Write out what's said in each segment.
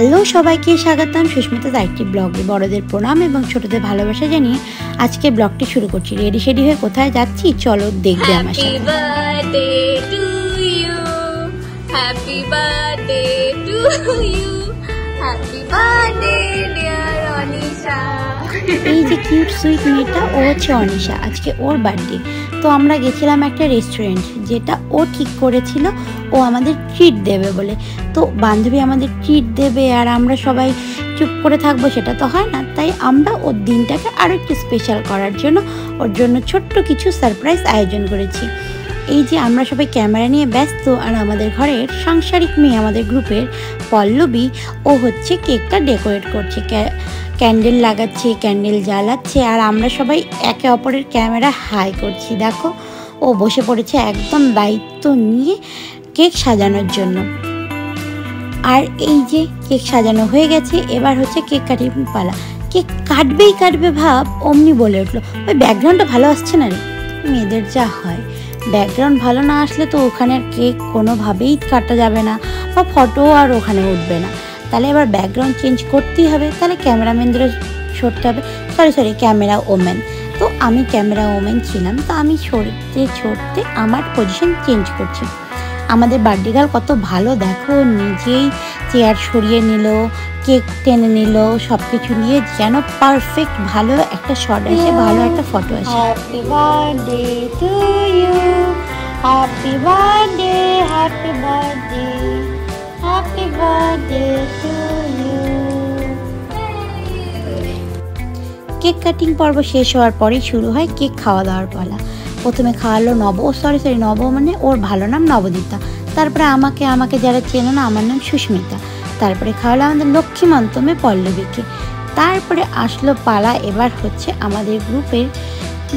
Hello সবাইকে স্বাগতম Susmita IT ব্লগে। বড়দের প্রণাম এবং ছোটদের ভালোবাসা জানিয়ে আজকে ব্লগটি শুরু করছি। রেডি শেডি হয়ে কোথায় যাচ্ছি চলো দেখবে আমার সাথে। Happy birthday to you, happy birthday to you, happy birthday dear Anisha. এই যে কিউট সুইট মেয়েটা ও হচ্ছে অনিশা, আজকে ওর বার্থডে। তো আমরা গেছিলাম একটা রেস্টুরেন্ট, যেটা ও ঠিক করেছিল ও আমাদের ট্রিট দেবে বলে। তো বান্ধবী আমাদের ট্রিট দেবে আর আমরা সবাই চুপ করে থাকবো, সেটা তো হয় না। তাই আমরা ওর দিনটাকে আরও একটু স্পেশাল করার জন্য ওর জন্য ছোট্ট কিছু সারপ্রাইজ আয়োজন করেছি। এই যে আমরা সবাই ক্যামেরা নিয়ে ব্যস্ত, আর আমাদের ঘরের সাংসারিক মেয়ে আমাদের গ্রুপের পল্লবী, ও হচ্ছে কেকটা ডেকোরেট করছে, ক্যান্ডেল লাগাচ্ছে, ক্যান্ডেল জ্বালাচ্ছে, আর আমরা সবাই একে অপরের ক্যামেরা হাই করছি। দেখো ও বসে পড়েছে একদম দায়িত্ব নিয়ে কেক সাজানোর জন্য। আর এই যে কেক সাজানো হয়ে গেছে, এবার হচ্ছে কেক কাটিং পালা। কেক কাটবে ভাব অমনি বলে উঠলো, ওই ব্যাকগ্রাউন্ডটা ভালো আসছে না রে। মেয়েদের যা হয়, ব্যাকগ্রাউন্ড ভালো না আসলে তো ওখানে আর কেক কোনোভাবেই কাটা যাবে না, বা ফটো আর ওখানে উঠবে না। তাহলে এবার ব্যাকগ্রাউন্ড চেঞ্জ করতেই হবে, তাহলে ক্যামেরাম্যানদেরও সরতে হবে। Sorry camera woman. তো আমি ক্যামেরা ওম্যান ছিলাম, তো আমি ছড়তে আমার পজিশন চেঞ্জ করছি। আমাদের বার্থডে গার্ল কত ভালো, দেখো নিজেই চেয়ার সরিয়ে নিল, কেক টেনে নিল, সব কিছু নিয়ে যেন পারফেক্ট ভালো একটা শট আসে, ভালো একটা ফটো আসে। Happy birthday to you, happy birthday, happy birthday, happy birthday to you. Cake cutting পর্ব শেষ হওয়ার পরেই শুরু হয় কেক খাওয়া দাওয়ার পালা। প্রথমে খাওয়ালো নব মানে ওর ভালো নাম নবদিতা। তারপরে আমাকে যারা চেনো না, আমার নাম সুস্মিতা। তারপরে খাওয়ালো আমাদের লক্ষ্মীমন্তমে পল্লবীকে। তারপরে আসলো পালা এবার হচ্ছে আমাদের গ্রুপের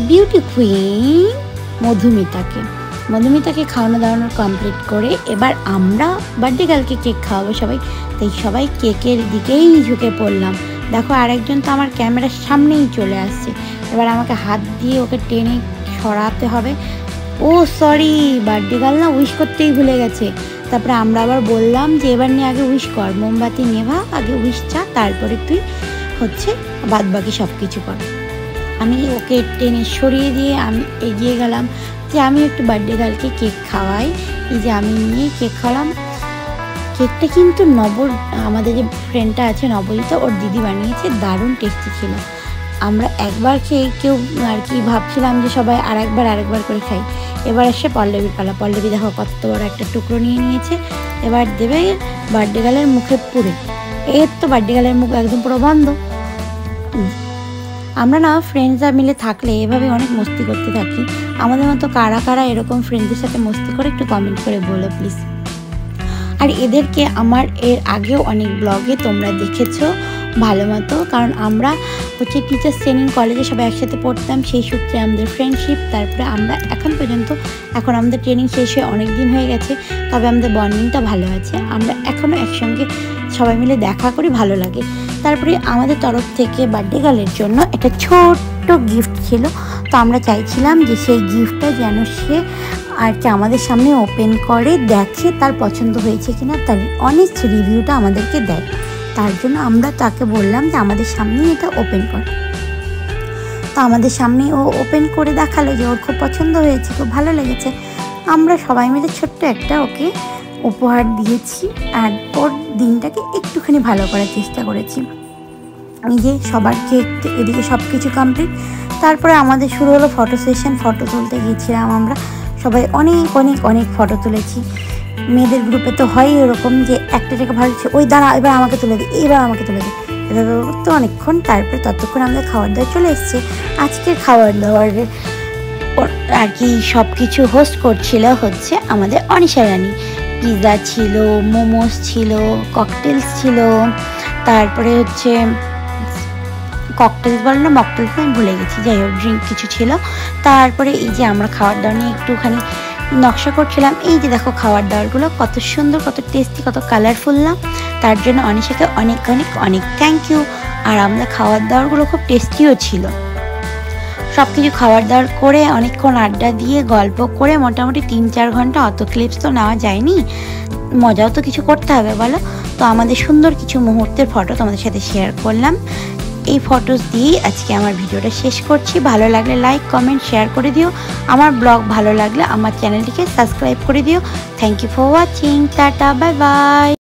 বিউটি কুইন মধুমিতাকে খাওয়ানো দাওয়ানো কমপ্লিট করে এবার আমরা বার্থডে গার্লকে কেক খাওয়াবো সবাই। তাই সবাই কেকের দিকেই ঝুঁকে পড়লাম। দেখো আরেকজন তো আমার ক্যামেরার সামনেই চলে আসছে, এবার আমাকে হাত দিয়ে ওকে টেনে সরাতে হবে। ও সরি, বার্থডে গার্ল না উইশ করতেই ভুলে গেছে। তারপরে আমরা আবার বললাম যে এবার নিয়ে আগে উইশ কর, মোমবাতি নেভা, আগে উইশ চা, তারপরে তুই হচ্ছে বাদ বাকি সব কিছু কর। আমি ওকে টেনে সরিয়ে দিয়ে আমি এগিয়ে গেলাম যে আমি একটু বার্থডে গার্লকে কেক খাওয়াই। এই যে আমি নিয়ে কেক খাওয়ালাম। কেকটা কিন্তু আমাদের যে ফ্রেন্ডটা আছে নবদিতা, ওর দিদি বানিয়েছে, দারুণ টেস্টি ছিল। আমরা একবার খেয়ে কেউ আর কি ভাবছিলাম যে সবাই আরেকবার করে খাই। এবার আসে পল্লবীর পালা। পল্লবী দেখো কত বড় একটা টুকরো নিয়ে নিয়েছে, এবার দেবে বার্থডে গার্লের মুখে পুরে। এর তো বার্থডে গার্লের মুখ একদম পুরো বন্ধ। আমরা না ফ্রেন্ডসরা মিলে থাকলে এভাবে অনেক মস্তি করতে থাকি। আমাদের মতো কারা এরকম ফ্রেন্ডদের সাথে মস্তি করে একটু কমেন্ট করে বলো প্লিজ। আর এদেরকে আমার এর আগেও অনেক ব্লগে তোমরা দেখেছো ভালো মতো, কারণ আমরা হচ্ছে টিচার্স ট্রেনিং কলেজে সবাই একসাথে পড়তাম, সেই সূত্রে আমাদের ফ্রেন্ডশিপ। তারপরে আমরা এখন আমাদের ট্রেনিং শেষ হয়ে অনেক দিন হয়ে গেছে, তবে আমাদের বন্ডিংটা ভালো আছে। আমরা এখনও একসঙ্গে সবাই মিলে দেখা করি, ভালো লাগে। তারপরে আমাদের তরফ থেকে বার্থডে গার্লের জন্য একটা ছোট্ট গিফট ছিল। তো আমরা চাইছিলাম যে সেই গিফটটা যেন সে আর কি আমাদের সামনে ওপেন করে দেখে, তার পছন্দ হয়েছে কিনা, তার অনেস্ট রিভিউটা আমাদেরকে দেয়। তার জন্য আমরা তাকে বললাম যে আমাদের সামনেই এটা ওপেন কর। তো আমাদের সামনে ও ওপেন করে দেখালো যে ওর খুব পছন্দ হয়েছে, খুব ভালো লেগেছে। আমরা সবাই মিলে ছোট্ট একটা ওকে উপহার দিয়েছি, আর ওর দিনটাকে একটুখানি ভালো করার চেষ্টা করেছি। এই যে সবার কেক এদিকে সব কিছু কমপ্লিট। তারপরে আমাদের শুরু হলো ফটো সেশন। ফটো তুলতে গিয়েছিলাম আমরা সবাই, অনেক ফটো তুলেছি। মেয়েদের গ্রুপে তো হয় এরকম যে একটা জায়গা ভালো হচ্ছে, ওই দাঁড়া এবার আমাকে তুলে দিই, এভাবে তো অনেকক্ষণ। তারপরে ততক্ষণ আমাদের খাবার দাবার চলে এসছে। আজকের খাবার দাবারের আর কি সব কিছু হোস্ট করছিল হচ্ছে আমাদের অনিশা রানী। পিৎজা ছিল, মোমোস ছিল, ককটেলস ছিল, তারপরে হচ্ছে ককটেলস বলে না মকটেলস, আমি ভুলে গেছি, যাই হোক ড্রিঙ্ক কিছু ছিল। তারপরে এই যে আমরা খাবার দাবার নিয়ে একটুখানি নকশা করছিলাম। এই যে দেখো খাবার দাবারগুলো কত সুন্দর, কত টেস্টি, কত কালারফুল না। তার জন্য অনিশাকে অনেক থ্যাংক ইউ। আর আমাদের খাবার দাবারগুলো খুব টেস্টিও ছিল। সব কিছু খাবার দাবার করে অনেকক্ষণ আড্ডা দিয়ে গল্প করে মোটামুটি 3-4 ঘন্টা, অত ক্লিপস তো নেওয়া যায়নি, মজাও তো কিছু করতে হবে বলো। তো আমাদের সুন্দর কিছু মুহূর্তের ফটো তোমাদের সাথে শেয়ার করলাম। এই ফটোস দিয়েই আজকে আমার ভিডিওটা শেষ করছি। ভালো লাগলে লাইক, কমেন্ট, শেয়ার করে দিও। আমার ব্লগ ভালো লাগলে আমার চ্যানেলটিকে সাবস্ক্রাইব করে দিও। Thank you for watching. Tata, bye by.